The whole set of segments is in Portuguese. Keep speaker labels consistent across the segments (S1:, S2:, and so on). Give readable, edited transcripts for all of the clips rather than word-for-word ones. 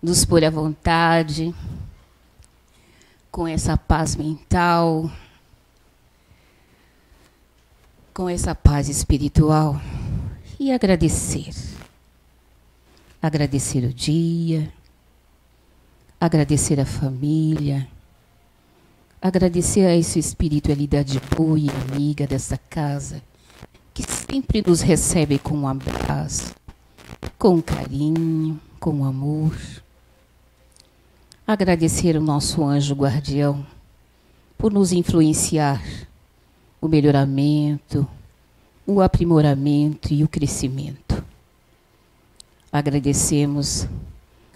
S1: nos pôr à vontade, com essa paz mental, com essa paz espiritual e agradecer. Agradecer o dia, agradecer a família, agradecer a essa espiritualidade boa e amiga dessa casa, que sempre nos recebe com um abraço, com carinho, com amor. Agradecer ao nosso anjo guardião por nos influenciar o melhoramento, o aprimoramento e o crescimento. Agradecemos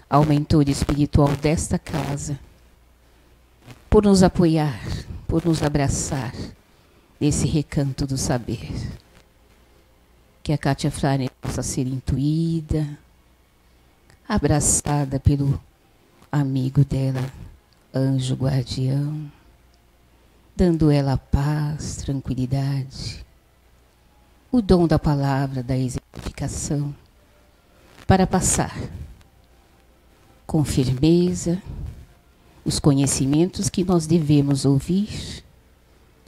S1: ao mentor espiritual desta casa por nos apoiar, por nos abraçar nesse recanto do saber. Que a Kátia Frane possa ser intuída, abraçada pelo amigo dela, anjo guardião, dando ela paz, tranquilidade, o dom da palavra, da exemplificação, para passar com firmeza os conhecimentos que nós devemos ouvir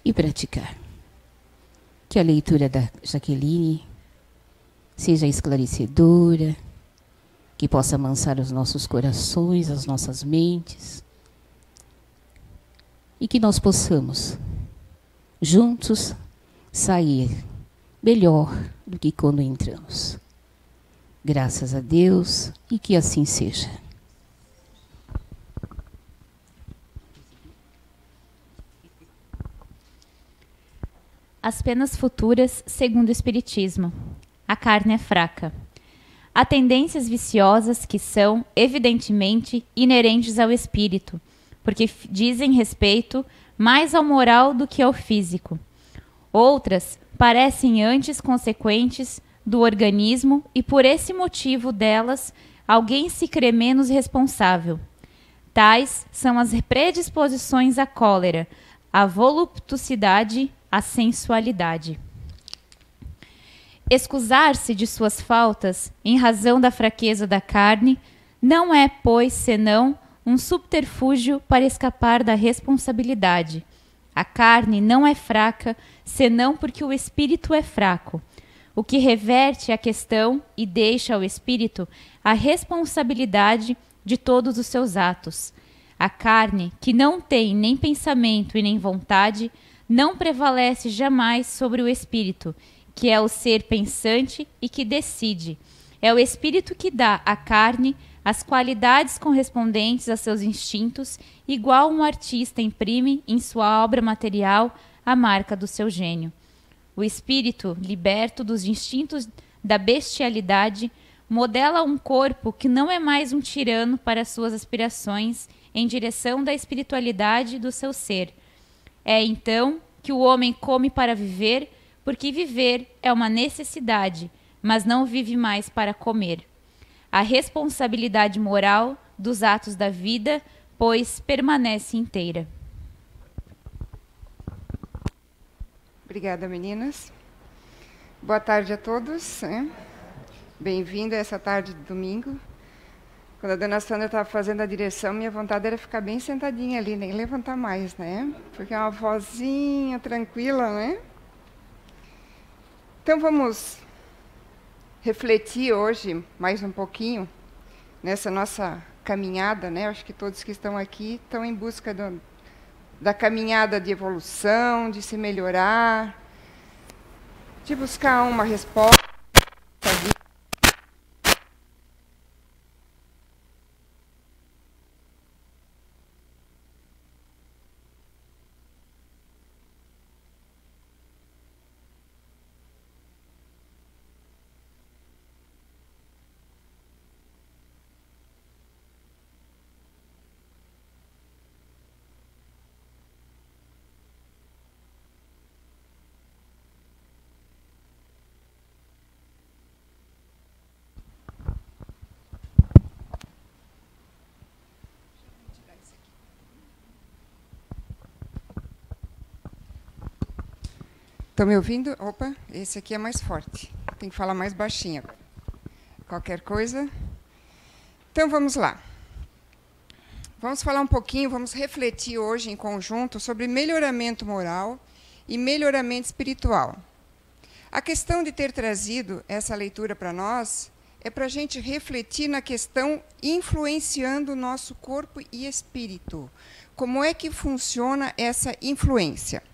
S1: e praticar. Que a leitura da Jaqueline seja esclarecedora, que possa amansar os nossos corações, as nossas mentes, e que nós possamos, juntos, sair melhor do que quando entramos. Graças a Deus, e que assim seja.
S2: As penas futuras, segundo o Espiritismo. A carne é fraca. Há tendências viciosas que são, evidentemente, inerentes ao espírito, porque dizem respeito mais ao moral do que ao físico. Outras parecem antes consequentes do organismo e, por esse motivo delas, alguém se crê menos responsável. Tais são as predisposições à cólera, à voluptuosidade, à sensualidade. Excusar-se de suas faltas em razão da fraqueza da carne não é, pois, senão um subterfúgio para escapar da responsabilidade. A carne não é fraca, senão porque o espírito é fraco, o que reverte a questão e deixa ao espírito a responsabilidade de todos os seus atos. A carne, que não tem nem pensamento e nem vontade, não prevalece jamais sobre o espírito, que é o ser pensante e que decide. É o espírito que dá à carne as qualidades correspondentes a seus instintos, igual um artista imprime em sua obra material a marca do seu gênio. O espírito, liberto dos instintos da bestialidade, modela um corpo que não é mais um tirano para suas aspirações em direção da espiritualidade do seu ser. É então que o homem come para viver, porque viver é uma necessidade, mas não vive mais para comer. A responsabilidade moral dos atos da vida, pois, permanece inteira.
S3: Obrigada, meninas. Boa tarde a todos. Bem-vindo a essa tarde de domingo. Quando a dona Sandra estava fazendo a direção, minha vontade era ficar bem sentadinha ali, nem levantar mais, né? Porque é uma vozinha tranquila, né? Então vamos refletir hoje mais um pouquinho nessa nossa caminhada, né? Acho que todos que estão aqui estão em busca da caminhada de evolução, de se melhorar, de buscar uma resposta. Estão me ouvindo? Opa, esse aqui é mais forte. Tem que falar mais baixinho. Qualquer coisa. Então, vamos lá. Vamos falar um pouquinho, vamos refletir hoje em conjunto sobre melhoramento moral e melhoramento espiritual. A questão de ter trazido essa leitura para nós é para a gente refletir na questão influenciando o nosso corpo e espírito. Como é que funciona essa influência?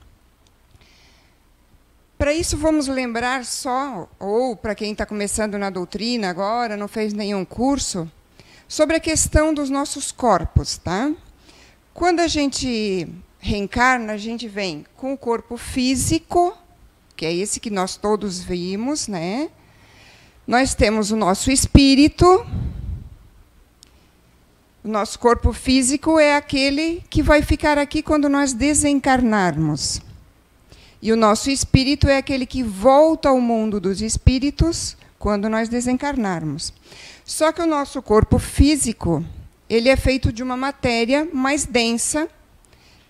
S3: Para isso, vamos lembrar só, ou para quem está começando na doutrina agora, não fez nenhum curso, sobre a questão dos nossos corpos. Tá? Quando a gente reencarna, a gente vem com o corpo físico, que é esse que nós todos vimos, né? Nós temos o nosso espírito. O nosso corpo físico é aquele que vai ficar aqui quando nós desencarnarmos. E o nosso espírito é aquele que volta ao mundo dos espíritos quando nós desencarnarmos. Só que o nosso corpo físico, ele é feito de uma matéria mais densa,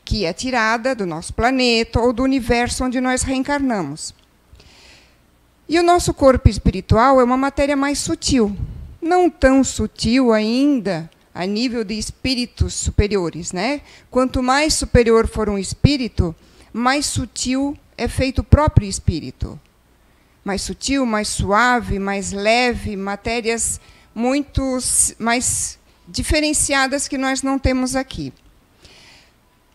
S3: que é tirada do nosso planeta ou do universo onde nós reencarnamos. E o nosso corpo espiritual é uma matéria mais sutil, não tão sutil ainda a nível de espíritos superiores, né? Quanto mais superior for um espírito, mais sutil é feito o próprio espírito. Mais sutil, mais suave, mais leve, matérias muito mais diferenciadas que nós não temos aqui.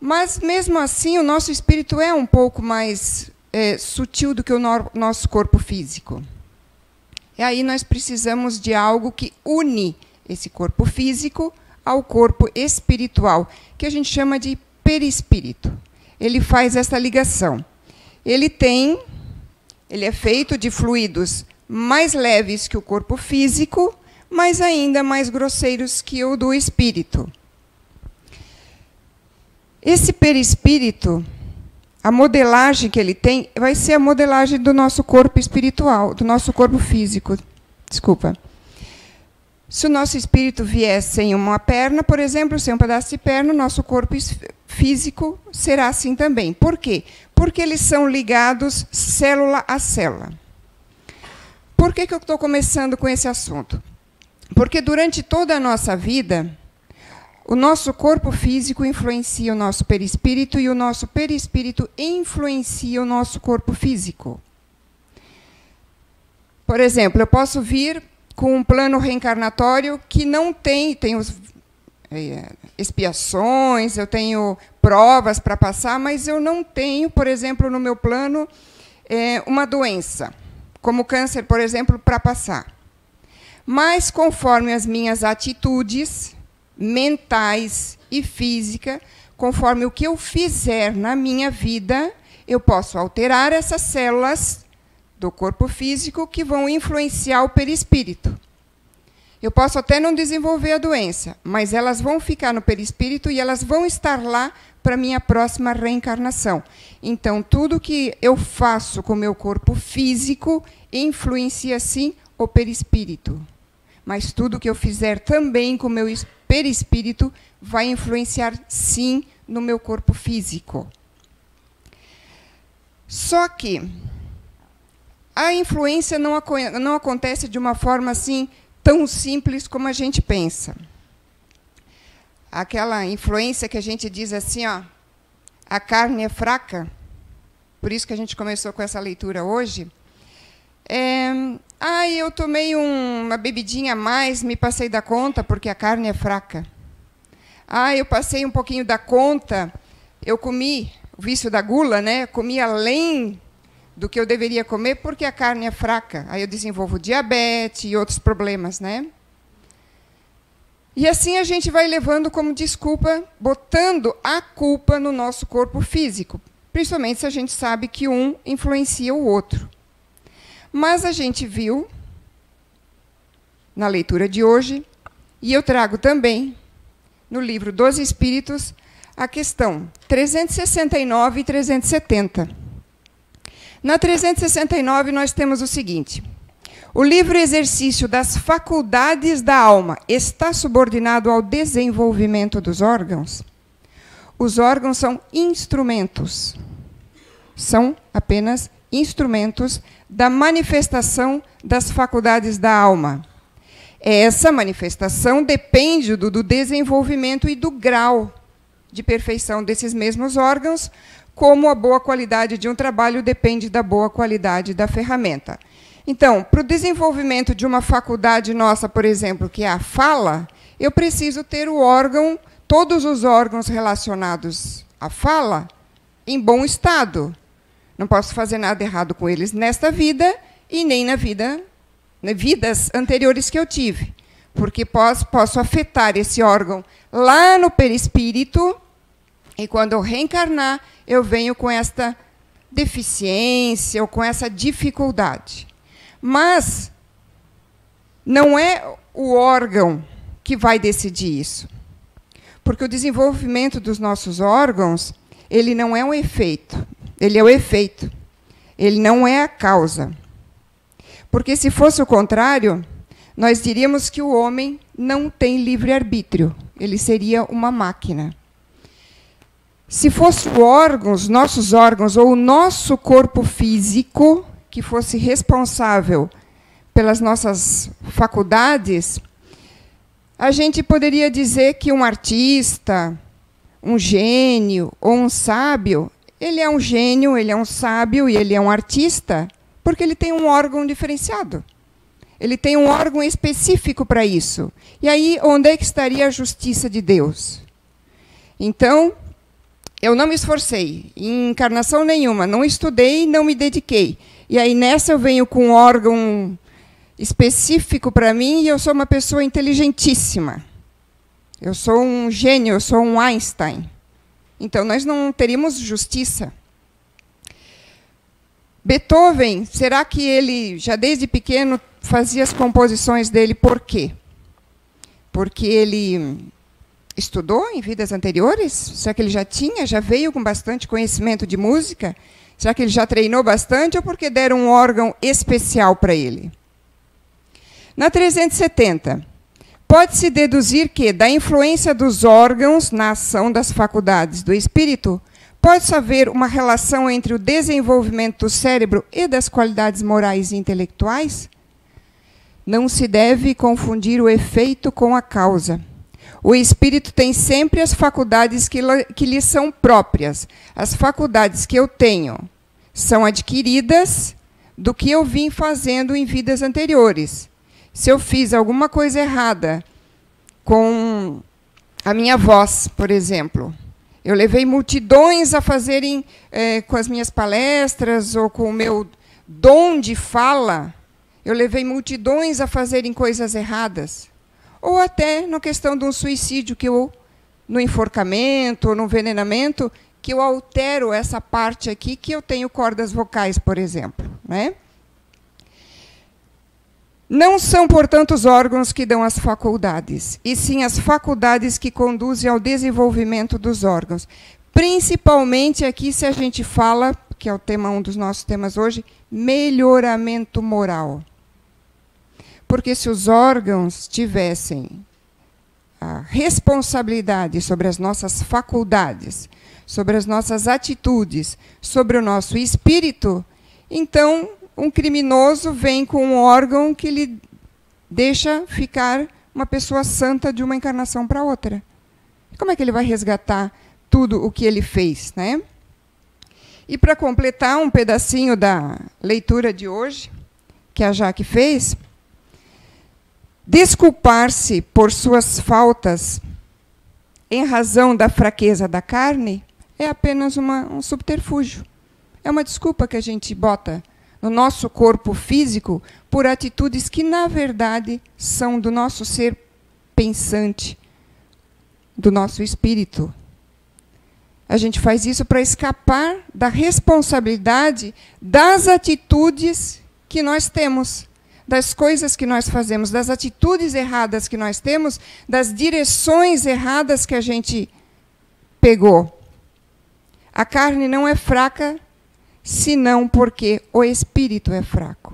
S3: Mas, mesmo assim, o nosso espírito é um pouco mais sutil do que o nosso corpo físico. E aí nós precisamos de algo que une esse corpo físico ao corpo espiritual, que a gente chama de perispírito. Ele faz essa ligação. Ele é feito de fluidos mais leves que o corpo físico, mas ainda mais grosseiros que o do espírito. Esse perispírito, a modelagem que ele tem, vai ser a modelagem do nosso corpo espiritual, do nosso corpo físico. Desculpa. Se o nosso espírito vier sem uma perna, por exemplo, sem um pedaço de perna, o nosso corpo físico será assim também. Por quê? Porque eles são ligados célula a célula. Por que eu estou começando com esse assunto? Porque durante toda a nossa vida, o nosso corpo físico influencia o nosso perispírito e o nosso perispírito influencia o nosso corpo físico. Por exemplo, eu posso vir com um plano reencarnatório que não tem expiações, eu tenho provas para passar, mas eu não tenho, por exemplo, no meu plano, uma doença, como câncer, por exemplo, para passar. Mas, conforme as minhas atitudes mentais e físicas, conforme o que eu fizer na minha vida, eu posso alterar essas células do corpo físico que vão influenciar o perispírito. Eu posso até não desenvolver a doença, mas elas vão ficar no perispírito e elas vão estar lá para a minha próxima reencarnação. Então, tudo que eu faço com o meu corpo físico influencia, sim, o perispírito. Mas tudo que eu fizer também com o meu perispírito vai influenciar, sim, no meu corpo físico. Só que a influência não acontece de uma forma assim tão simples como a gente pensa. Aquela influência que a gente diz assim, ó, a carne é fraca, por isso que a gente começou com essa leitura hoje. Eu tomei uma bebidinha a mais, me passei da conta porque a carne é fraca. Eu passei um pouquinho da conta, eu comi o vício da gula, né? Comi além do que eu deveria comer porque a carne é fraca. Aí eu desenvolvo diabetes e outros problemas, né? E assim a gente vai levando como desculpa, botando a culpa no nosso corpo físico, principalmente se a gente sabe que um influencia o outro. Mas a gente viu, na leitura de hoje, e eu trago também, no livro dos Espíritos, a questão 369 e 370. Na 369, nós temos o seguinte: o livre exercício das faculdades da alma está subordinado ao desenvolvimento dos órgãos? Os órgãos são instrumentos. São apenas instrumentos da manifestação das faculdades da alma. Essa manifestação depende do desenvolvimento e do grau de perfeição desses mesmos órgãos, como a boa qualidade de um trabalho depende da boa qualidade da ferramenta. Então, para o desenvolvimento de uma faculdade nossa, por exemplo, que é a fala, eu preciso ter o órgão, todos os órgãos relacionados à fala, em bom estado. Não posso fazer nada errado com eles nesta vida e nem na vidas anteriores que eu tive, porque posso afetar esse órgão lá no perispírito, e quando eu reencarnar, eu venho com esta deficiência ou com essa dificuldade. Mas não é o órgão que vai decidir isso. Porque o desenvolvimento dos nossos órgãos, ele não é um efeito, ele é o efeito. Ele não é a causa. Porque se fosse o contrário, nós diríamos que o homem não tem livre-arbítrio, ele seria uma máquina. Se fosse nossos órgãos ou o nosso corpo físico que fosse responsável pelas nossas faculdades, a gente poderia dizer que um artista, um gênio ou um sábio, ele é um gênio, ele é um sábio e ele é um artista, porque ele tem um órgão diferenciado. Ele tem um órgão específico para isso. E aí, onde é que estaria a justiça de Deus? Então, eu não me esforcei em encarnação nenhuma, não estudei, não me dediquei. E aí, nessa, eu venho com um órgão específico para mim e eu sou uma pessoa inteligentíssima. Eu sou um gênio, eu sou um Einstein. Então, nós não teríamos justiça. Beethoven, será que ele, já desde pequeno, fazia as composições dele por quê? Porque ele estudou em vidas anteriores? Será que ele já veio com bastante conhecimento de música? Será que ele já treinou bastante ou porque deram um órgão especial para ele? Na 370, pode-se deduzir que, da influência dos órgãos na ação das faculdades do espírito, pode-se haver uma relação entre o desenvolvimento do cérebro e das qualidades morais e intelectuais? Não se deve confundir o efeito com a causa. O espírito tem sempre as faculdades que lhe são próprias. As faculdades que eu tenho são adquiridas do que eu vim fazendo em vidas anteriores. Se eu fiz alguma coisa errada com a minha voz, por exemplo, eu levei multidões a fazerem, com as minhas palestras ou com o meu dom de fala, eu levei multidões a fazerem coisas erradas. Ou até na questão de um suicídio, no enforcamento ou no envenenamento, que eu altero essa parte aqui, que eu tenho cordas vocais, por exemplo. Né? Não são, portanto, os órgãos que dão as faculdades, e sim as faculdades que conduzem ao desenvolvimento dos órgãos. Principalmente aqui, se a gente fala, que é um dos nossos temas hoje, melhoramento moral. Porque se os órgãos tivessem a responsabilidade sobre as nossas faculdades, sobre as nossas atitudes, sobre o nosso espírito, então um criminoso vem com um órgão que lhe deixa ficar uma pessoa santa de uma encarnação para outra. Como é que ele vai resgatar tudo o que ele fez, né? E para completar um pedacinho da leitura de hoje, que a Jaque fez, desculpar-se por suas faltas em razão da fraqueza da carne é apenas um subterfúgio. É uma desculpa que a gente bota no nosso corpo físico por atitudes que, na verdade, são do nosso ser pensante, do nosso espírito. A gente faz isso para escapar da responsabilidade das atitudes que nós temos, das coisas que nós fazemos, das atitudes erradas que nós temos, das direções erradas que a gente pegou. A carne não é fraca, senão porque o espírito é fraco.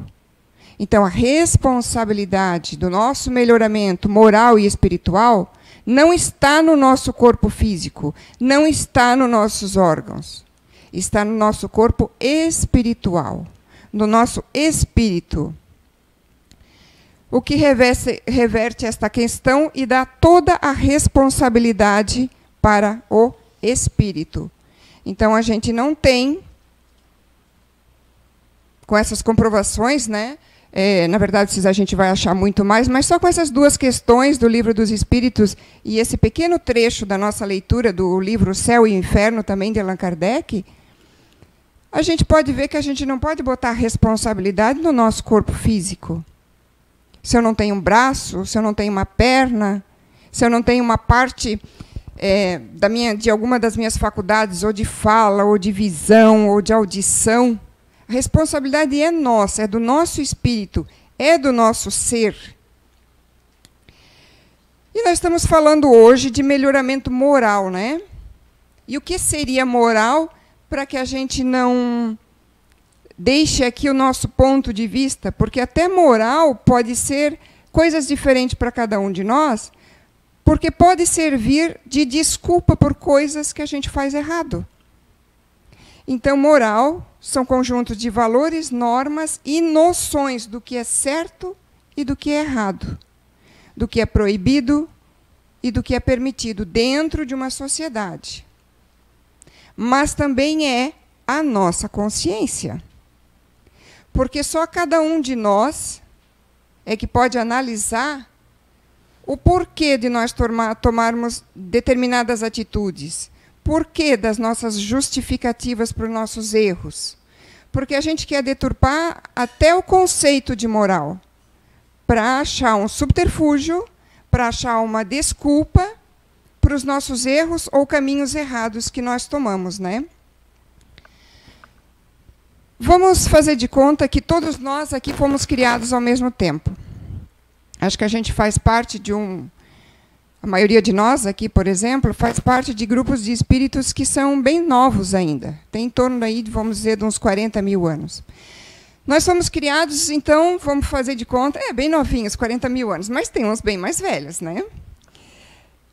S3: Então, a responsabilidade do nosso melhoramento moral e espiritual não está no nosso corpo físico, não está nos nossos órgãos. Está no nosso corpo espiritual, no nosso espírito. o que reverte esta questão e dá toda a responsabilidade para o espírito. Então, a gente não tem, com essas comprovações, né? Na verdade, a gente vai achar muito mais, mas só com essas duas questões do Livro dos Espíritos e esse pequeno trecho da nossa leitura do livro Céu e Inferno, também de Allan Kardec, a gente pode ver que a gente não pode botar responsabilidade no nosso corpo físico. Se eu não tenho um braço, se eu não tenho uma perna, se eu não tenho uma parte de alguma das minhas faculdades, ou de fala, ou de visão, ou de audição, a responsabilidade é nossa, é do nosso espírito, é do nosso ser. E nós estamos falando hoje de melhoramento moral, né? E o que seria moral para que a gente não deixe aqui o nosso ponto de vista? Porque até moral pode ser coisas diferentes para cada um de nós, porque pode servir de desculpa por coisas que a gente faz errado. Então, moral são conjuntos de valores, normas e noções do que é certo e do que é errado, do que é proibido e do que é permitido dentro de uma sociedade. Mas também é a nossa consciência. Porque só cada um de nós é que pode analisar o porquê de nós tomarmos determinadas atitudes. Porquê das nossas justificativas para os nossos erros? Porque a gente quer deturpar até o conceito de moral, para achar um subterfúgio, para achar uma desculpa para os nossos erros ou caminhos errados que nós tomamos, né? Vamos fazer de conta que todos nós aqui fomos criados ao mesmo tempo. Acho que a gente faz parte de a maioria de nós aqui, por exemplo, faz parte de grupos de espíritos que são bem novos ainda. Tem em torno aí, vamos dizer, de uns 40 mil anos. Nós fomos criados, então, vamos fazer de conta, bem novinhos, 40 mil anos, mas tem uns bem mais velhos, né?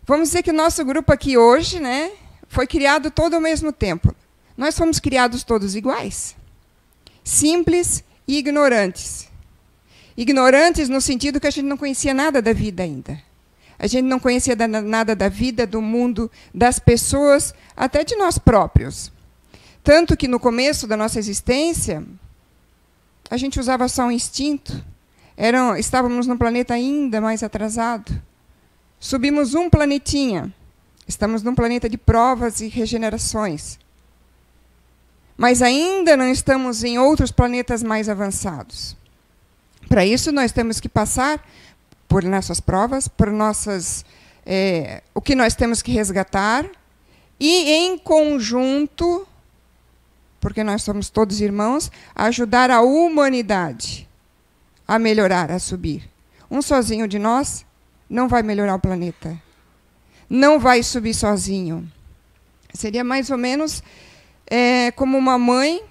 S3: Vamos dizer que o nosso grupo aqui hoje, né, foi criado todo ao mesmo tempo. Nós fomos criados todos iguais. Simples e ignorantes. Ignorantes no sentido que a gente não conhecia nada da vida ainda. A gente não conhecia nada da vida, do mundo, das pessoas, até de nós próprios. Tanto que, no começo da nossa existência, a gente usava só um instinto. Estávamos num planeta ainda mais atrasado. Subimos um planetinha. Estamos num planeta de provas e regenerações. Mas ainda não estamos em outros planetas mais avançados. Para isso, nós temos que passar por nossas provas, por o que nós temos que resgatar, e, em conjunto, porque nós somos todos irmãos, ajudar a humanidade a melhorar, a subir. Um sozinho de nós não vai melhorar o planeta. Não vai subir sozinho. Seria mais ou menos como uma mãe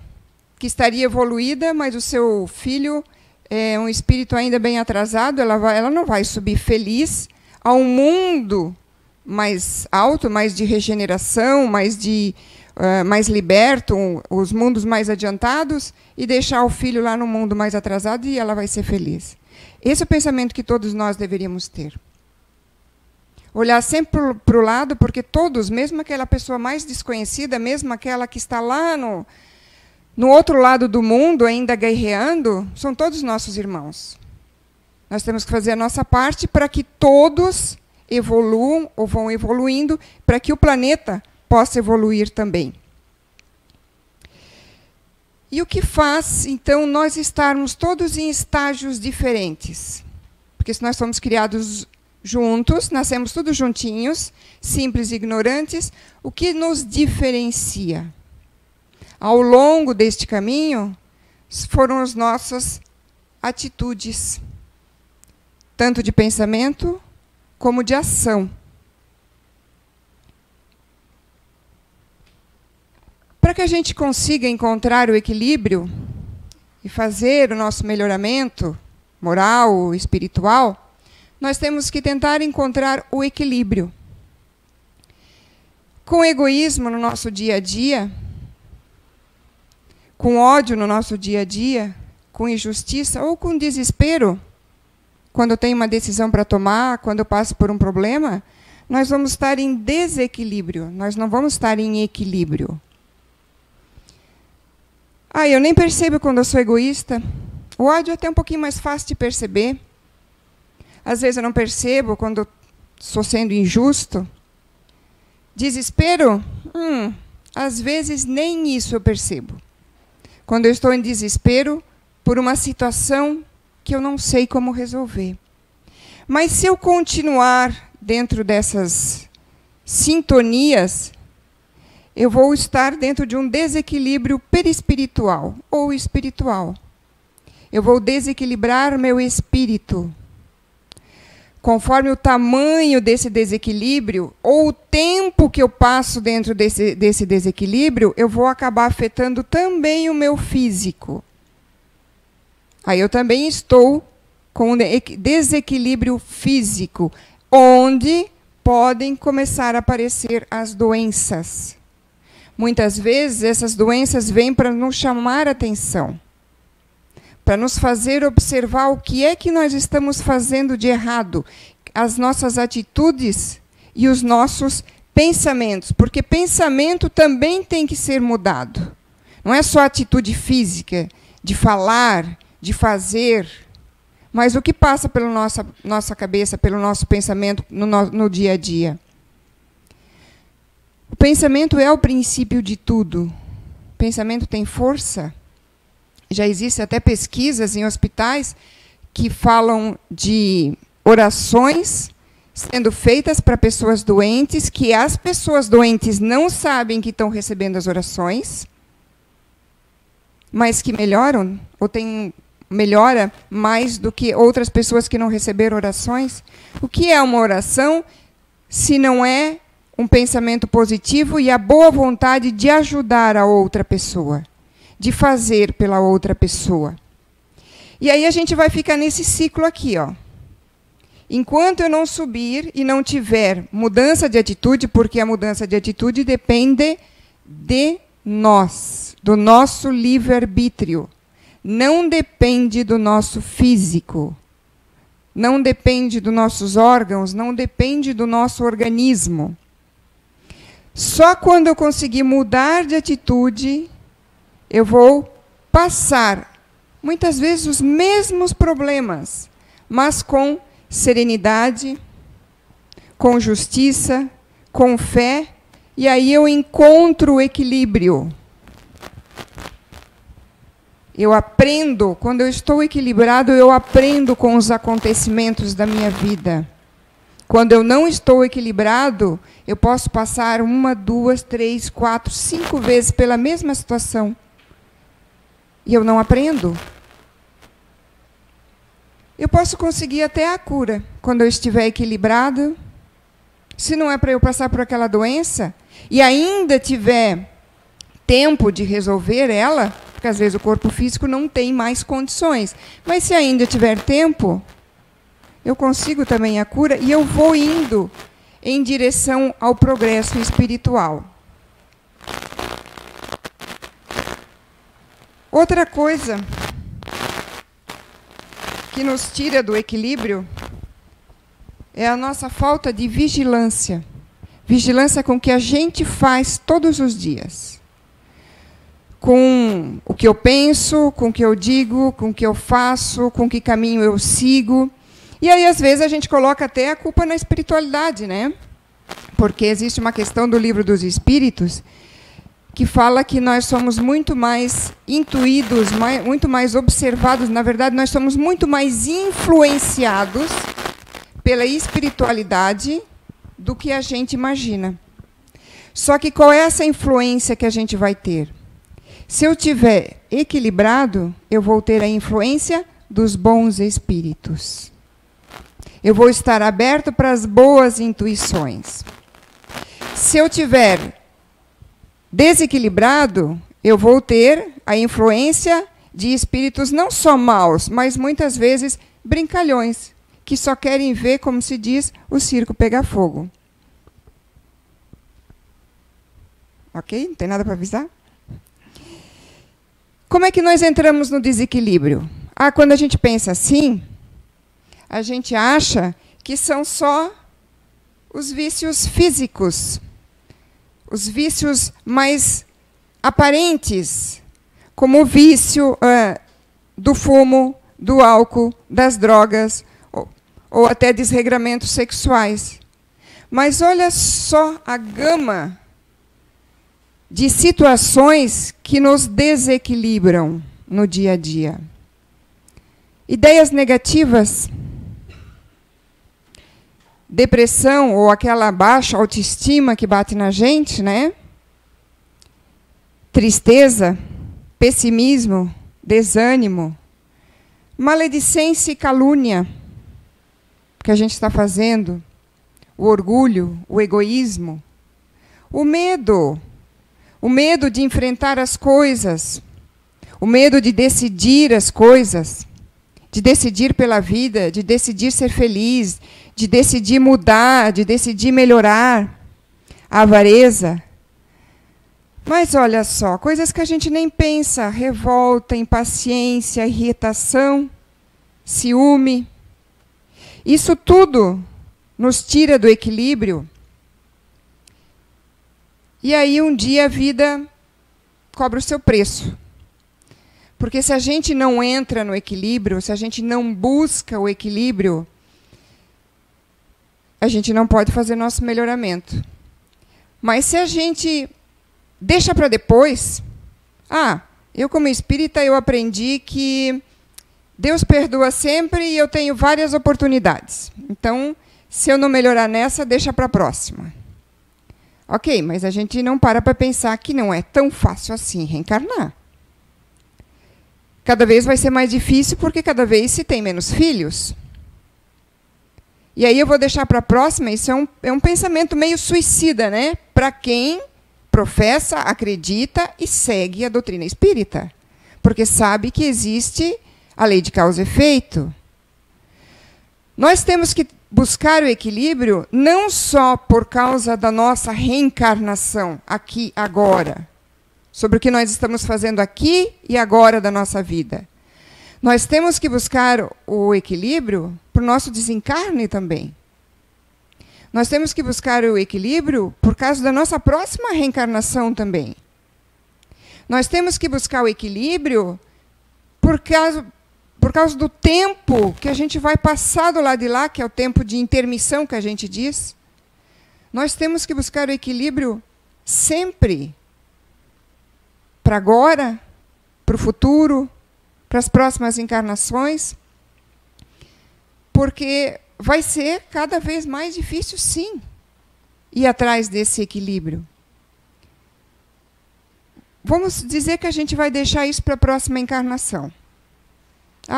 S3: que estaria evoluída, mas o seu filho é um espírito ainda bem atrasado, ela não vai subir feliz a um mundo mais alto, mais de regeneração, mais liberto, os mundos mais adiantados, e deixar o filho lá no mundo mais atrasado e ela vai ser feliz. Esse é o pensamento que todos nós deveríamos ter. Olhar sempre para o lado, porque todos, mesmo aquela pessoa mais desconhecida, mesmo aquela que está lá no outro lado do mundo, ainda guerreando, são todos nossos irmãos. Nós temos que fazer a nossa parte para que todos evoluam ou vão evoluindo, para que o planeta possa evoluir também. E o que faz, então, nós estarmos todos em estágios diferentes? Porque se nós somos criados juntos, nascemos todos juntinhos, simples e ignorantes, o que nos diferencia? Ao longo deste caminho, foram as nossas atitudes, tanto de pensamento como de ação. Para que a gente consiga encontrar o equilíbrio e fazer o nosso melhoramento moral, espiritual, nós temos que tentar encontrar o equilíbrio. Com egoísmo no nosso dia a dia, com ódio no nosso dia a dia, com injustiça ou com desespero, quando eu tenho uma decisão para tomar, quando eu passo por um problema, nós vamos estar em desequilíbrio, nós não vamos estar em equilíbrio. Eu nem percebo quando eu sou egoísta. O ódio é até um pouquinho mais fácil de perceber. Às vezes eu não percebo quando eu estou sendo injusto. Desespero? Às vezes nem isso eu percebo. Quando eu estou em desespero por uma situação que eu não sei como resolver. Mas se eu continuar dentro dessas sintonias, eu vou estar dentro de um desequilíbrio perispiritual ou espiritual. Eu vou desequilibrar meu espírito. Conforme o tamanho desse desequilíbrio, ou o tempo que eu passo dentro desse desequilíbrio, eu vou acabar afetando também o meu físico. Aí eu também estou com um desequilíbrio físico, onde podem começar a aparecer as doenças. Muitas vezes, essas doenças vêm para nos chamar a atenção, para nos fazer observar o que é que nós estamos fazendo de errado, as nossas atitudes e os nossos pensamentos, porque pensamento também tem que ser mudado. Não é só atitude física, de falar, de fazer, mas o que passa pela nossa cabeça, pelo nosso pensamento no dia a dia. O pensamento é o princípio de tudo. O pensamento tem força. Já existem até pesquisas em hospitais que falam de orações sendo feitas para pessoas doentes, que as pessoas doentes não sabem que estão recebendo as orações, mas que melhoram, ou melhora mais do que outras pessoas que não receberam orações. O que é uma oração se não é um pensamento positivo e a boa vontade de ajudar a outra pessoa, de fazer pela outra pessoa? E aí a gente vai ficar nesse ciclo aqui, Enquanto eu não subir e não tiver mudança de atitude, porque a mudança de atitude depende de nós, do nosso livre-arbítrio. Não depende do nosso físico, não depende dos nossos órgãos, não depende do nosso organismo. Só quando eu conseguir mudar de atitude, eu vou passar, muitas vezes, os mesmos problemas, mas com serenidade, com justiça, com fé, e aí eu encontro o equilíbrio. Eu aprendo, quando eu estou equilibrado, eu aprendo com os acontecimentos da minha vida. Quando eu não estou equilibrado, eu posso passar 1, 2, 3, 4, 5 vezes pela mesma situação. E eu não aprendo. Eu posso conseguir até a cura, quando eu estiver equilibrado. Se não é para eu passar por aquela doença, e ainda tiver tempo de resolver ela, porque às vezes o corpo físico não tem mais condições, mas se ainda tiver tempo, eu consigo também a cura e eu vou indo em direção ao progresso espiritual. Outra coisa que nos tira do equilíbrio é a nossa falta de vigilância. Vigilância com o que a gente faz todos os dias. Com o que eu penso, com o que eu digo, com o que eu faço, com que caminho eu sigo. E aí, às vezes, a gente coloca até a culpa na espiritualidade, né? Porque existe uma questão do Livro dos Espíritos que fala que nós somos muito mais intuídos, muito mais observados. Na verdade, nós somos muito mais influenciados pela espiritualidade do que a gente imagina. Só que qual é essa influência que a gente vai ter? Se eu tiver equilibrado, eu vou ter a influência dos bons espíritos. Eu vou estar aberto para as boas intuições. Se eu tiver desequilibrado, eu vou ter a influência de espíritos não só maus, mas muitas vezes brincalhões, que só querem ver, como se diz, o circo pegar fogo. Ok? Não tem nada para avisar? Como é que nós entramos no desequilíbrio? Quando a gente pensa assim, a gente acha que são só os vícios físicos, os vícios mais aparentes, como o vício do fumo, do álcool, das drogas, ou até desregramentos sexuais. Mas olha só a gama de situações que nos desequilibram no dia a dia. Ideias negativas, depressão ou aquela baixa autoestima que bate na gente, né? Tristeza, pessimismo, desânimo, maledicência e calúnia que a gente está fazendo, o orgulho, o egoísmo, o medo de enfrentar as coisas, o medo de decidir as coisas, de decidir pela vida, de decidir ser feliz, de decidir mudar, de decidir melhorar, a avareza. Mas olha só, coisas que a gente nem pensa, revolta, impaciência, irritação, ciúme. Isso tudo nos tira do equilíbrio. E aí um dia a vida cobra o seu preço. Porque se a gente não entra no equilíbrio, se a gente não busca o equilíbrio, a gente não pode fazer nosso melhoramento. Mas se a gente deixa para depois, eu como espírita eu aprendi que Deus perdoa sempre e eu tenho várias oportunidades. Então, se eu não melhorar nessa, deixa para a próxima. Ok, mas a gente não para pensar que não é tão fácil assim reencarnar. Cada vez vai ser mais difícil porque cada vez se tem menos filhos. E aí eu vou deixar para a próxima, isso é um pensamento meio suicida, né? Para quem professa, acredita e segue a doutrina espírita. Porque sabe que existe a lei de causa e efeito. Nós temos que buscar o equilíbrio não só por causa da nossa reencarnação, aqui, agora, sobre o que nós estamos fazendo aqui e agora da nossa vida. Nós temos que buscar o equilíbrio para o nosso desencarne também. Nós temos que buscar o equilíbrio por causa da nossa próxima reencarnação também. Nós temos que buscar o equilíbrio por causa do tempo que a gente vai passar do lado de lá, que é o tempo de intermissão que a gente diz. Nós temos que buscar o equilíbrio sempre. Para agora, para o futuro, para as próximas encarnações, porque vai ser cada vez mais difícil, sim, ir atrás desse equilíbrio. Vamos dizer que a gente vai deixar isso para a próxima encarnação.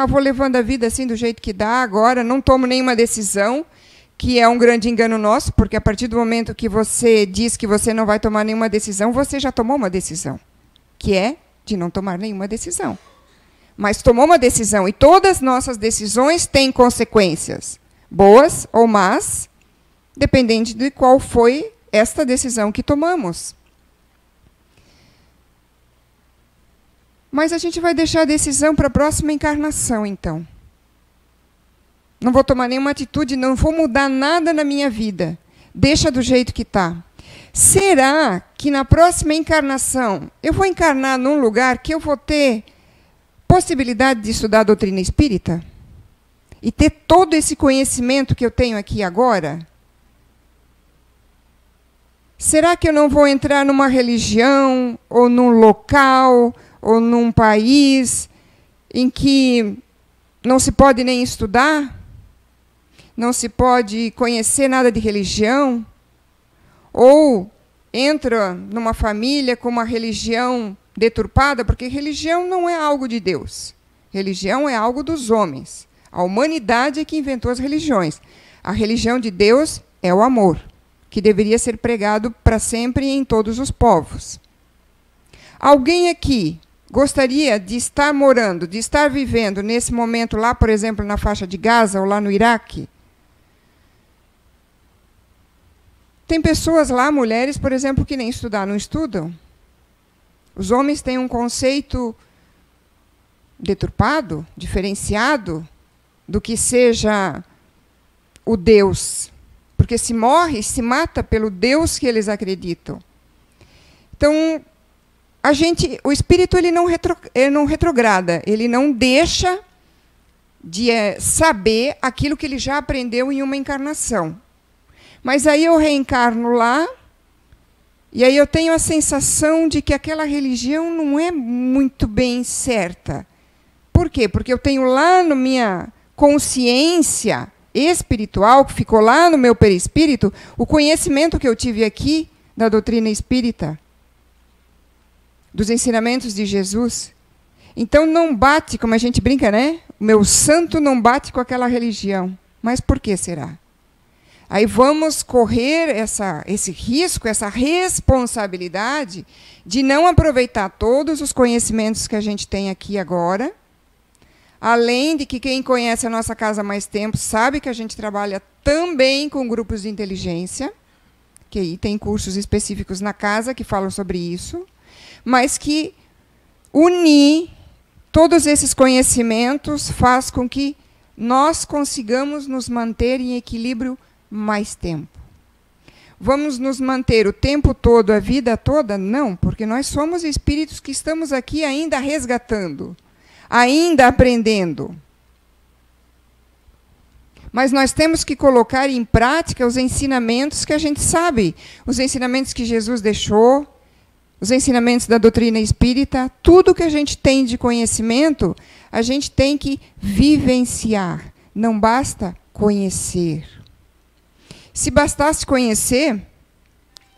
S3: Vou levando a vida assim do jeito que dá agora, não tomo nenhuma decisão, que é um grande engano nosso, porque a partir do momento que você diz que você não vai tomar nenhuma decisão, você já tomou uma decisão, que é de não tomar nenhuma decisão. Mas tomou uma decisão, e todas as nossas decisões têm consequências, boas ou más, dependente de qual foi esta decisão que tomamos. Mas a gente vai deixar a decisão para a próxima encarnação, então. Não vou tomar nenhuma atitude, não vou mudar nada na minha vida. Deixa do jeito que está. Será que na próxima encarnação eu vou encarnar num lugar que eu vou ter possibilidade de estudar a doutrina espírita? E ter todo esse conhecimento que eu tenho aqui agora? Será que eu não vou entrar numa religião, ou num local, ou num país em que não se pode nem estudar? Não se pode conhecer nada de religião? Ou entra numa família com uma religião deturpada, porque religião não é algo de Deus. Religião é algo dos homens. A humanidade é que inventou as religiões. A religião de Deus é o amor, que deveria ser pregado para sempre em todos os povos. Alguém aqui gostaria de estar morando, de estar vivendo nesse momento lá, por exemplo, na faixa de Gaza ou lá no Iraque? Tem pessoas lá, mulheres, por exemplo, que nem estudar, não estudam. Os homens têm um conceito deturpado, diferenciado, do que seja o Deus. Porque se morre, se mata pelo Deus que eles acreditam. Então, o espírito ele não retrograda, ele não deixa de saber aquilo que ele já aprendeu em uma encarnação. Mas aí eu reencarno lá, e aí eu tenho a sensação de que aquela religião não é muito bem certa. Por quê? Porque eu tenho lá na minha consciência espiritual, que ficou lá no meu perispírito, o conhecimento que eu tive aqui da doutrina espírita, dos ensinamentos de Jesus. Então não bate, como a gente brinca, né? O meu santo não bate com aquela religião. Mas por que será? Aí vamos correr esse risco, essa responsabilidade de não aproveitar todos os conhecimentos que a gente tem aqui agora, além de que quem conhece a nossa casa há mais tempo sabe que a gente trabalha também com grupos de inteligência, que aí tem cursos específicos na casa que falam sobre isso, mas que unir todos esses conhecimentos faz com que nós consigamos nos manter em equilíbrio mais tempo. Vamos nos manter o tempo todo, a vida toda? Não, porque nós somos espíritos que estamos aqui ainda resgatando, ainda aprendendo. Mas nós temos que colocar em prática os ensinamentos que a gente sabe, os ensinamentos que Jesus deixou, os ensinamentos da doutrina espírita, tudo que a gente tem de conhecimento, a gente tem que vivenciar. Não basta conhecer. Se bastasse conhecer,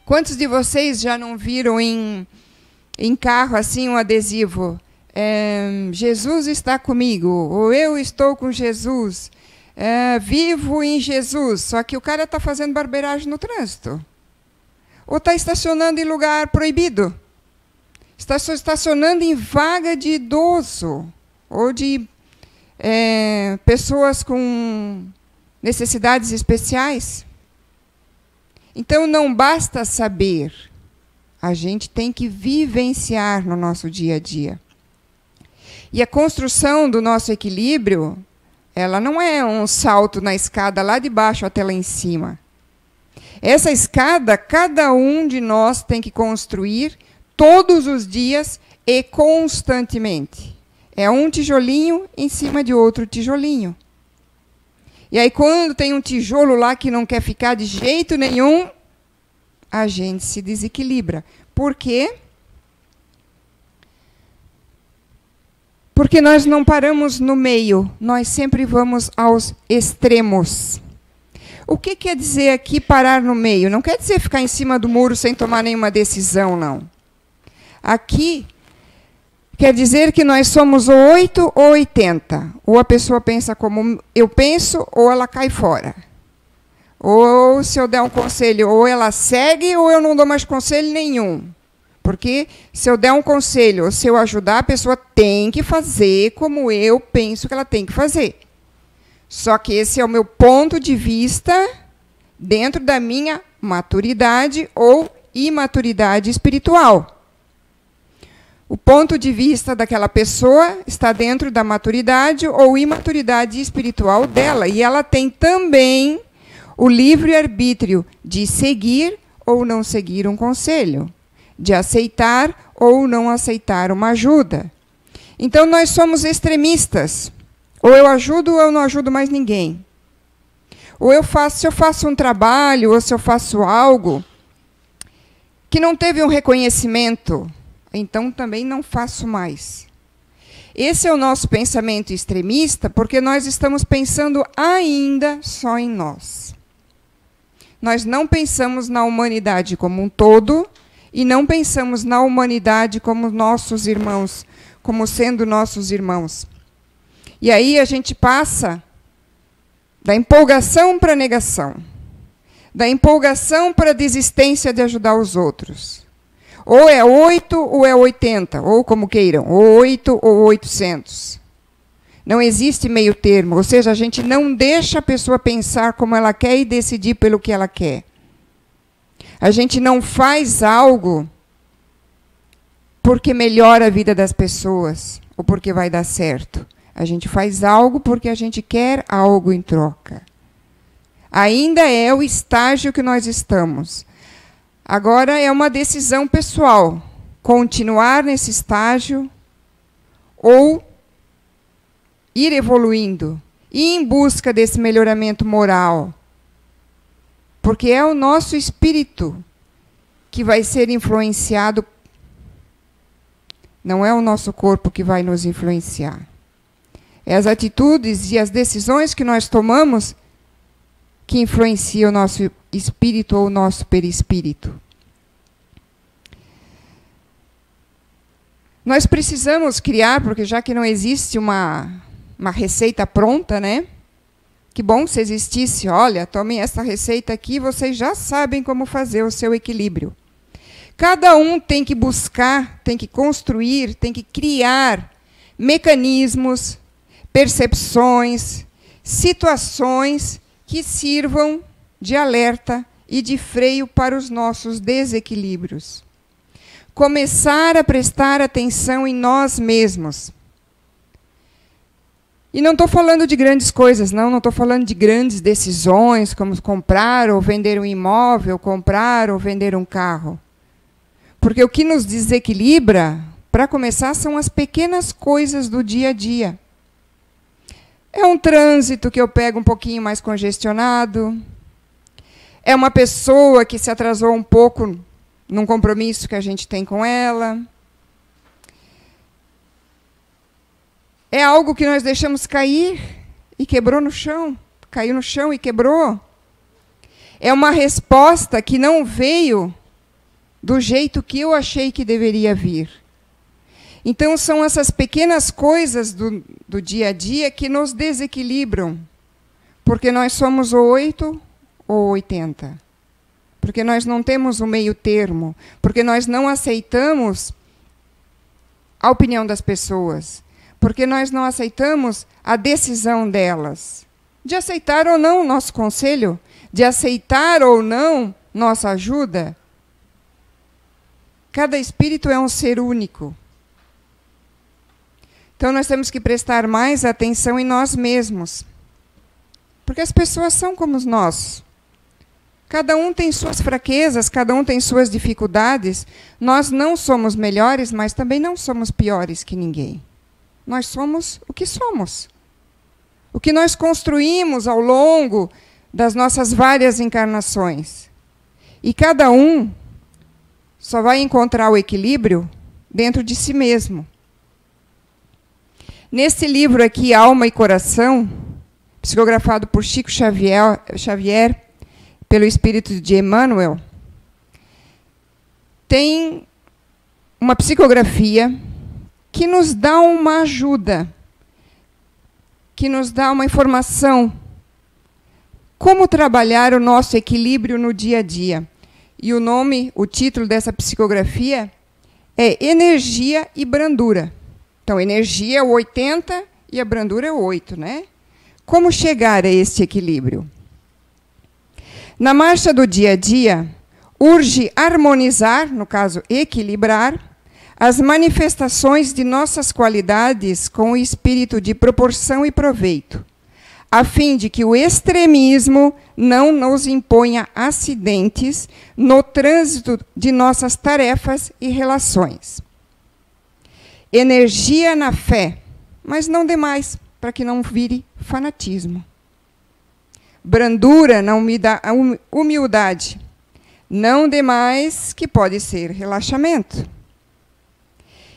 S3: quantos de vocês já não viram em carro assim um adesivo? Jesus está comigo, ou eu estou com Jesus, vivo em Jesus. Só que o cara está fazendo barbeiragem no trânsito. Ou está estacionando em lugar proibido. Está estacionando em vaga de idoso, ou de pessoas com necessidades especiais. Então, não basta saber, a gente tem que vivenciar no nosso dia a dia. E a construção do nosso equilíbrio, ela não é um salto na escada lá de baixo até lá em cima. Essa escada, cada um de nós tem que construir todos os dias e constantemente. É um tijolinho em cima de outro tijolinho. E aí, quando tem um tijolo lá que não quer ficar de jeito nenhum, a gente se desequilibra. Por quê? Porque nós não paramos no meio, nós sempre vamos aos extremos. O que quer dizer aqui parar no meio? Não quer dizer ficar em cima do muro sem tomar nenhuma decisão, não. Aqui quer dizer que nós somos ou 8 ou 80. Ou a pessoa pensa como eu penso, ou ela cai fora. Ou, se eu der um conselho, ou ela segue, ou eu não dou mais conselho nenhum. Porque se eu der um conselho, ou se eu ajudar, a pessoa tem que fazer como eu penso que ela tem que fazer. Só que esse é o meu ponto de vista dentro da minha maturidade ou imaturidade espiritual. O ponto de vista daquela pessoa está dentro da maturidade ou imaturidade espiritual dela. E ela tem também o livre-arbítrio de seguir ou não seguir um conselho, de aceitar ou não aceitar uma ajuda. Então, nós somos extremistas. Ou eu ajudo ou eu não ajudo mais ninguém. Ou se eu faço um trabalho, ou se eu faço algo que não teve um reconhecimento, então também não faço mais. Esse é o nosso pensamento extremista, porque nós estamos pensando ainda só em nós. Nós não pensamos na humanidade como um todo e não pensamos na humanidade como nossos irmãos, como sendo nossos irmãos. E aí a gente passa da empolgação para a negação, da empolgação para a desistência de ajudar os outros. Ou é 8 ou é 80, ou como queiram, ou 8 ou 800. Não existe meio termo, ou seja, a gente não deixa a pessoa pensar como ela quer e decidir pelo que ela quer. A gente não faz algo porque melhora a vida das pessoas, ou porque vai dar certo. A gente faz algo porque a gente quer algo em troca. Ainda é o estágio que nós estamos. Agora é uma decisão pessoal. Continuar nesse estágio ou ir evoluindo. Ir em busca desse melhoramento moral. Porque é o nosso espírito que vai ser influenciado. Não é o nosso corpo que vai nos influenciar. É as atitudes e as decisões que nós tomamos que influenciam o nosso espírito ou o nosso perispírito. Nós precisamos criar, porque já que não existe uma receita pronta, né? Que bom se existisse, olha, tomem essa receita aqui, vocês já sabem como fazer o seu equilíbrio. Cada um tem que buscar, tem que construir, tem que criar mecanismos, percepções, situações que sirvam de alerta e de freio para os nossos desequilíbrios. Começar a prestar atenção em nós mesmos. E não estou falando de grandes coisas, não estou falando de grandes decisões, como comprar ou vender um imóvel, comprar ou vender um carro. Porque o que nos desequilibra, para começar, são as pequenas coisas do dia a dia. É um trânsito que eu pego um pouquinho mais congestionado. É uma pessoa que se atrasou um pouco num compromisso que a gente tem com ela. É algo que nós deixamos cair e quebrou no chão. Caiu no chão e quebrou. É uma resposta que não veio do jeito que eu achei que deveria vir. Então, são essas pequenas coisas do dia a dia que nos desequilibram. Porque nós somos 8 ou 80. Porque nós não temos o meio termo. Porque nós não aceitamos a opinião das pessoas. Porque nós não aceitamos a decisão delas. De aceitar ou não o nosso conselho. De aceitar ou não nossa ajuda. Cada espírito é um ser único. Então, nós temos que prestar mais atenção em nós mesmos. Porque as pessoas são como nós. Cada um tem suas fraquezas, cada um tem suas dificuldades. Nós não somos melhores, mas também não somos piores que ninguém. Nós somos o que somos. O que nós construímos ao longo das nossas várias encarnações. E cada um só vai encontrar o equilíbrio dentro de si mesmo. Nesse livro aqui, Alma e Coração, psicografado por Chico Xavier, pelo espírito de Emmanuel, tem uma psicografia que nos dá uma ajuda, que nos dá uma informação. Como trabalhar o nosso equilíbrio no dia a dia. E o título dessa psicografia é Energia e Brandura. Então, energia é o 80 e a brandura é o 8, né? Como chegar a este equilíbrio? Na marcha do dia a dia, urge harmonizar, no caso, equilibrar, as manifestações de nossas qualidades com o espírito de proporção e proveito, a fim de que o extremismo não nos imponha acidentes no trânsito de nossas tarefas e relações. Energia na fé, mas não demais, para que não vire fanatismo. Brandura na humildade, não demais, que pode ser relaxamento.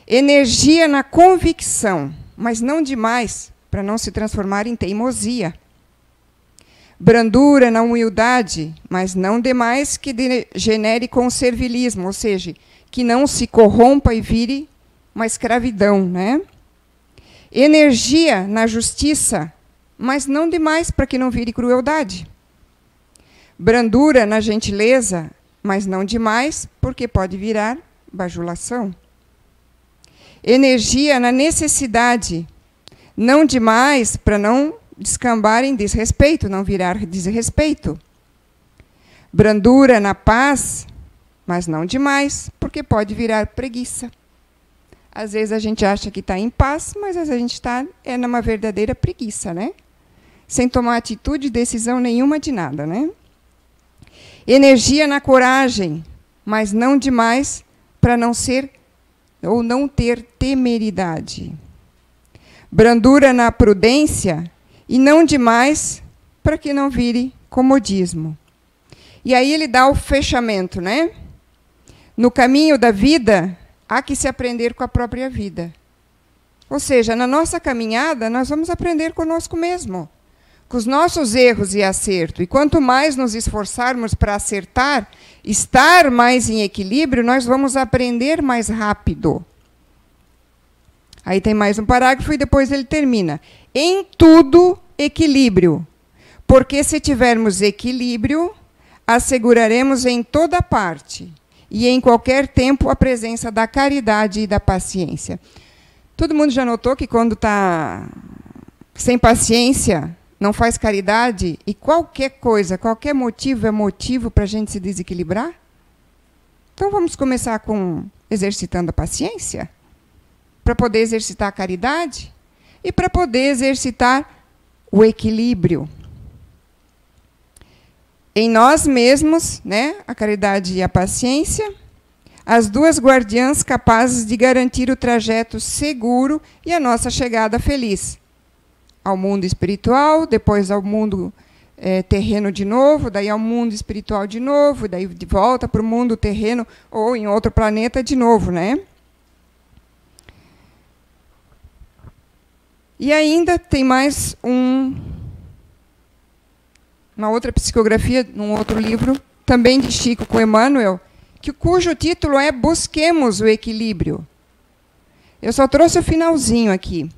S3: Energia na convicção, mas não demais, para não se transformar em teimosia. Brandura na humildade, mas não demais, que degenere com servilismo, ou seja, que não se corrompa e vire uma escravidão, né? Energia na justiça, mas não demais para que não vire crueldade. Brandura na gentileza, mas não demais, porque pode virar bajulação. Energia na necessidade, não demais para não descambar em desrespeito, não virar desrespeito. Brandura na paz, mas não demais, porque pode virar preguiça. Às vezes a gente acha que está em paz, mas às vezes a gente está numa verdadeira preguiça, né? Sem tomar atitude, decisão nenhuma de nada, né? Energia na coragem, mas não demais para não ser ou não ter temeridade. Brandura na prudência e não demais para que não vire comodismo. E aí ele dá o fechamento, né? No caminho da vida, há que se aprender com a própria vida. Ou seja, na nossa caminhada, nós vamos aprender conosco mesmo, com os nossos erros e acerto. E quanto mais nos esforçarmos para acertar, estar mais em equilíbrio, nós vamos aprender mais rápido. Aí tem mais um parágrafo e depois ele termina. Em tudo, equilíbrio. Porque se tivermos equilíbrio, asseguraremos em toda parte e em qualquer tempo a presença da caridade e da paciência. Todo mundo já notou que quando está sem paciência, não faz caridade, e qualquer coisa, qualquer motivo é motivo para a gente se desequilibrar? Então vamos começar com exercitando a paciência, para poder exercitar a caridade e para poder exercitar o equilíbrio. Em nós mesmos, né, a caridade e a paciência, as duas guardiãs capazes de garantir o trajeto seguro e a nossa chegada feliz. Ao mundo espiritual, depois ao mundo terreno de novo, daí ao mundo espiritual de novo, daí de volta para o mundo terreno ou em outro planeta de novo, né? E ainda tem mais uma outra psicografia, num outro livro, também de Chico com Emmanuel, cujo título é Busquemos o Equilíbrio. Eu só trouxe o finalzinho aqui.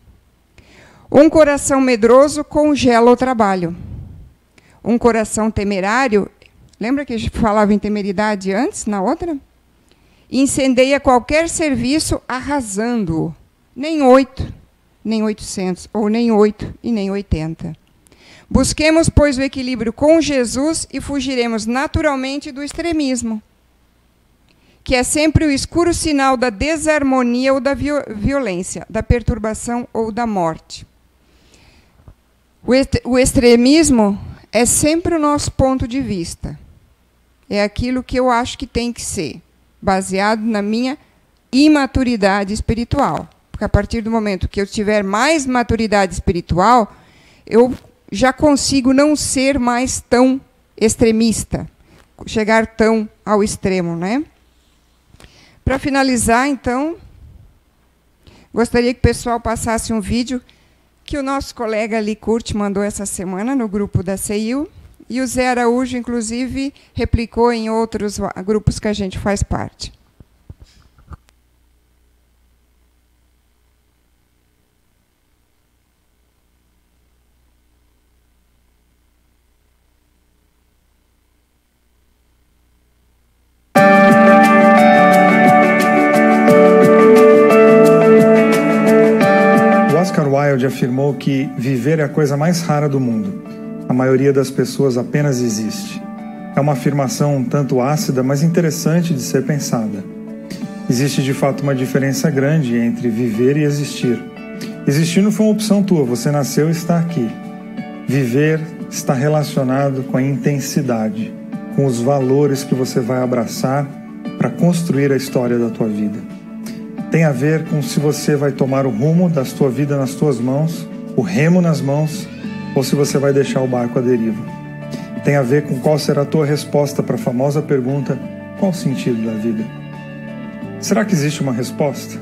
S3: Um coração medroso congela o trabalho. Um coração temerário, lembra que a gente falava em temeridade antes, na outra? Incendeia qualquer serviço arrasando-o. Nem 8, nem 800, ou nem 8 e nem 80. Busquemos, pois, o equilíbrio com Jesus e fugiremos naturalmente do extremismo, que é sempre o escuro sinal da desarmonia ou da violência, da perturbação ou da morte. O extremismo é sempre o nosso ponto de vista. É aquilo que eu acho que tem que ser, baseado na minha imaturidade espiritual. Porque a partir do momento que eu tiver mais maturidade espiritual, eu já consigo não ser mais tão extremista, chegar tão ao extremo, né? Para finalizar, então, gostaria que o pessoal passasse um vídeo que o nosso colega Ali Curti mandou essa semana no grupo da CEIU, e o Zé Araújo, inclusive, replicou em outros grupos que a gente faz parte.
S4: Oscar Wilde afirmou que viver é a coisa mais rara do mundo. A maioria das pessoas apenas existe. É uma afirmação um tanto ácida, mas interessante de ser pensada. Existe de fato uma diferença grande entre viver e existir. Existir não foi uma opção tua, você nasceu e está aqui. Viver está relacionado com a intensidade, com os valores que você vai abraçar para construir a história da tua vida. Tem a ver com se você vai tomar o rumo da tua vida nas tuas mãos, o remo nas mãos, ou se você vai deixar o barco à deriva. Tem a ver com qual será a tua resposta para a famosa pergunta: qual o sentido da vida? Será que existe uma resposta?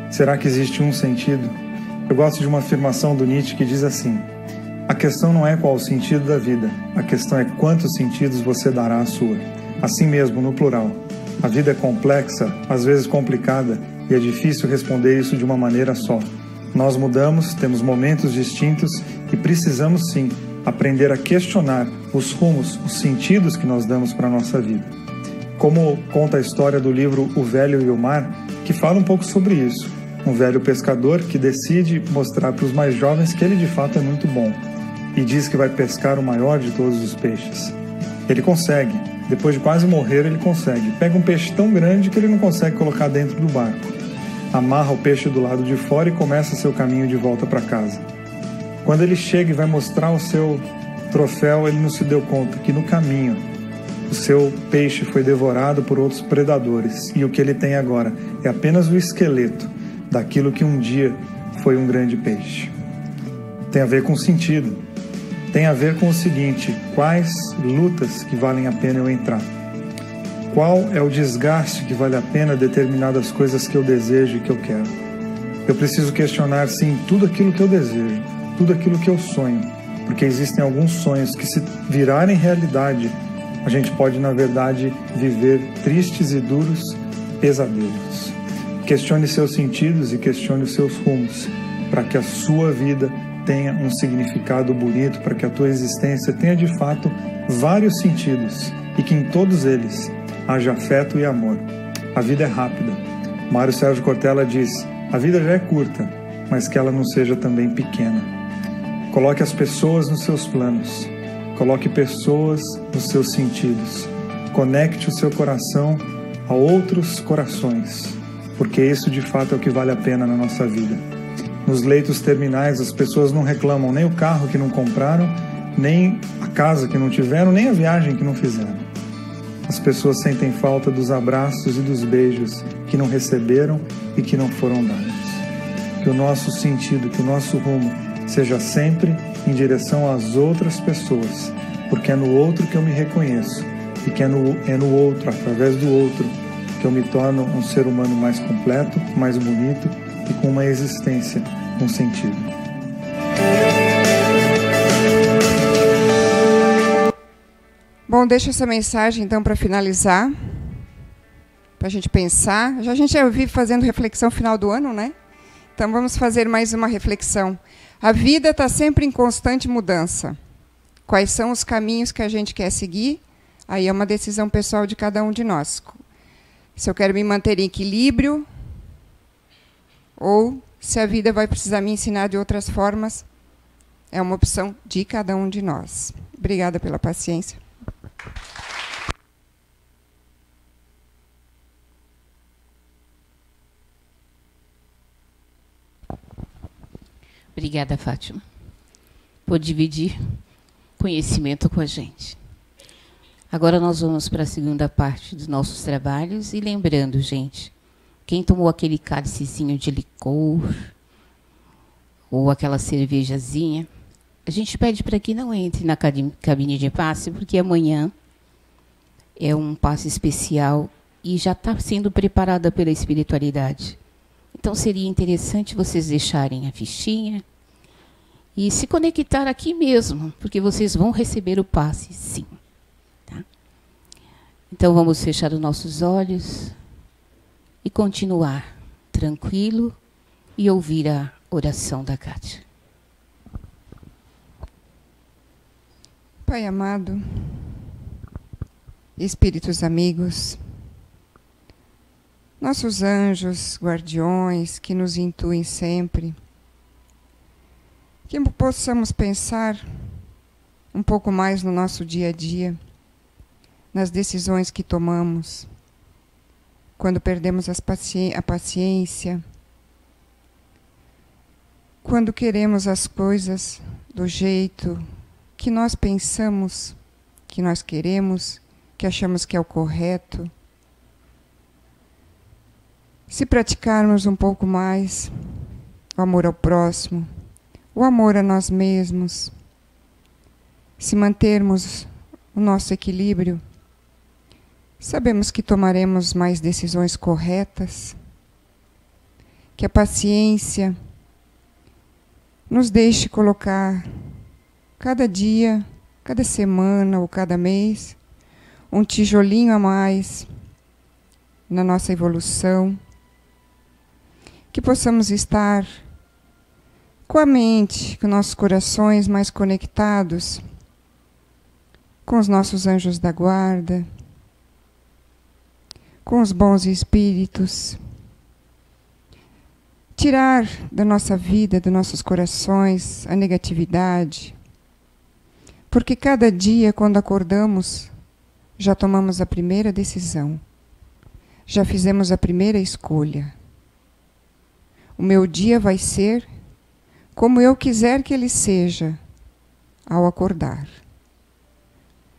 S4: Será que existe um sentido? Eu gosto de uma afirmação do Nietzsche que diz assim: a questão não é qual o sentido da vida, a questão é quantos sentidos você dará à sua. Assim mesmo, no plural. A vida é complexa, às vezes complicada, e é difícil responder isso de uma maneira só. Nós mudamos, temos momentos distintos e precisamos sim aprender a questionar os rumos, os sentidos que nós damos para a nossa vida. Como conta a história do livro O Velho e o Mar, que fala um pouco sobre isso. Um velho pescador que decide mostrar para os mais jovens que ele de fato é muito bom e diz que vai pescar o maior de todos os peixes. Ele consegue. Depois de quase morrer, ele consegue. Pega um peixe tão grande que ele não consegue colocar dentro do barco. amarra o peixe do lado de fora e começa seu caminho de volta para casa. Quando ele chega e vai mostrar o seu troféu, ele não se deu conta que no caminho o seu peixe foi devorado por outros predadores, e o que ele tem agora é apenas o esqueleto daquilo que um dia foi um grande peixe. Tem a ver com sentido, tem a ver com o seguinte: quais lutas que valem a pena eu entrar? Qual é o desgaste que vale a pena determinadas coisas que eu desejo e que eu quero? Eu preciso questionar, sim, tudo aquilo que eu desejo, tudo aquilo que eu sonho, porque existem alguns sonhos que, se virarem realidade, a gente pode, na verdade, viver tristes e duros pesadelos. Questione seus sentidos e questione os seus rumos, para que a sua vida tenha um significado bonito, para que a tua existência tenha, de fato, vários sentidos, e que em todos eles haja afeto e amor. A vida é rápida. Mário Sérgio Cortella diz: a vida já é curta, mas que ela não seja também pequena. Coloque as pessoas nos seus planos. Coloque pessoas nos seus sentidos. Conecte o seu coração a outros corações, porque isso de fato é o que vale a pena na nossa vida. Nos leitos terminais, as pessoas não reclamam nem o carro que não compraram, nem a casa que não tiveram, nem a viagem que não fizeram. As pessoas sentem falta dos abraços e dos beijos que não receberam e que não foram dados. Que o nosso sentido, que o nosso rumo seja sempre em direção às outras pessoas, porque é no outro que eu me reconheço, e que é no outro, através do outro, que eu me torno um ser humano mais completo, mais bonito e com uma existência com sentido.
S3: Bom, deixo essa mensagem, então, para finalizar, para a gente pensar. A gente já vive fazendo reflexão final do ano, né? Então, vamos fazer mais uma reflexão. A vida está sempre em constante mudança. Quais são os caminhos que a gente quer seguir? Aí é uma decisão pessoal de cada um de nós. Se eu quero me manter em equilíbrio, ou se a vida vai precisar me ensinar de outras formas, é uma opção de cada um de nós. Obrigada pela paciência.
S1: Obrigada, Fátima, por dividir conhecimento com a gente. Agora nós vamos para a segunda parte dos nossos trabalhos. E lembrando, gente, quem tomou aquele cálicezinho de licor ou aquela cervejazinha, a gente pede para que não entre na cabine de passe, porque amanhã é um passe especial e já está sendo preparada pela espiritualidade. Então, seria interessante vocês deixarem a fichinha e se conectar aqui mesmo, porque vocês vão receber o passe, sim. Tá? Então, vamos fechar os nossos olhos e continuar tranquilo e ouvir a oração da Kátia.
S3: Pai amado, espíritos amigos, nossos anjos guardiões que nos intuem sempre, que possamos pensar um pouco mais no nosso dia a dia, nas decisões que tomamos, quando perdemos a paciência, quando queremos as coisas do jeito que nós pensamos, que nós queremos, que achamos que é o correto. Se praticarmos um pouco mais o amor ao próximo, o amor a nós mesmos, se mantermos o nosso equilíbrio, sabemos que tomaremos mais decisões corretas, que a paciência nos deixe colocar cada dia, cada semana ou cada mês, um tijolinho a mais na nossa evolução, que possamos estar com a mente, com nossos corações mais conectados com os nossos anjos da guarda, com os bons espíritos, tirar da nossa vida, dos nossos corações, a negatividade, porque cada dia, quando acordamos, já tomamos a primeira decisão, já fizemos a primeira escolha. O meu dia vai ser como eu quiser que ele seja ao acordar.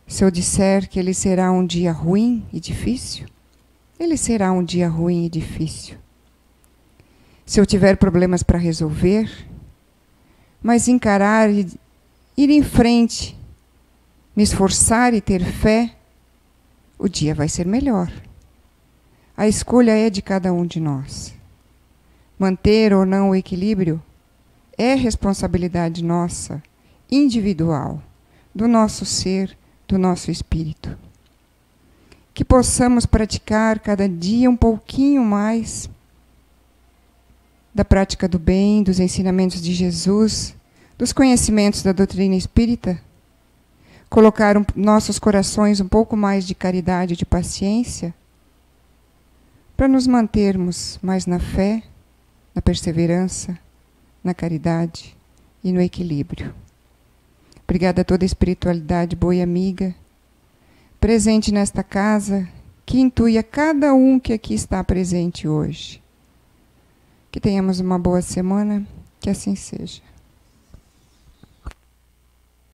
S3: Se eu disser que ele será um dia ruim e difícil, ele será um dia ruim e difícil. Se eu tiver problemas para resolver, mas encarar e ir em frente, me esforçar e ter fé, o dia vai ser melhor. A escolha é de cada um de nós. Manter ou não o equilíbrio é responsabilidade nossa, individual, do nosso ser, do nosso espírito. Que possamos praticar cada dia um pouquinho mais da prática do bem, dos ensinamentos de Jesus, dos conhecimentos da doutrina espírita, colocar nossos corações um pouco mais de caridade e de paciência, para nos mantermos mais na fé, na perseverança, na caridade e no equilíbrio. Obrigada a toda a espiritualidade boa e amiga, presente nesta casa, que intui a cada um que aqui está presente hoje. Que tenhamos uma boa semana, que assim seja.